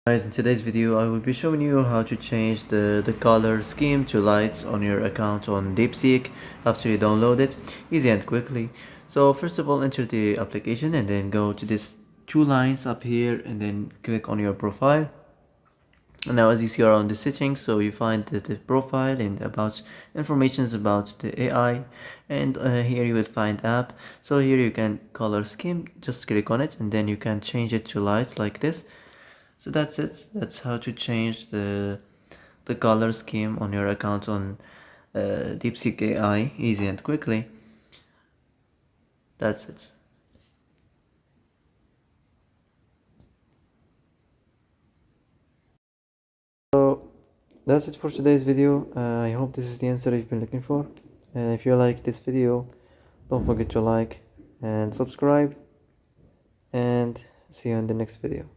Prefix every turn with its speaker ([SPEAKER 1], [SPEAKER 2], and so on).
[SPEAKER 1] Guys, in today's video I will be showing you how to change the color scheme to lights on your account on Deepseek after you download it, easy and quickly. So first of all, enter the application and then go to this two lines up here and then click on your profile. And now as you see around the settings, so you find the profile and about informations about the AI, and here you will find app. So here you can color scheme, just click on it and then you can change it to light like this. So that's it. That's how to change the color scheme on your account on Deepseek AI, easy and quickly. That's it. So that's it for today's video. I hope this is the answer you've been looking for. And if you like this video, don't forget to like and subscribe, and see you in the next video.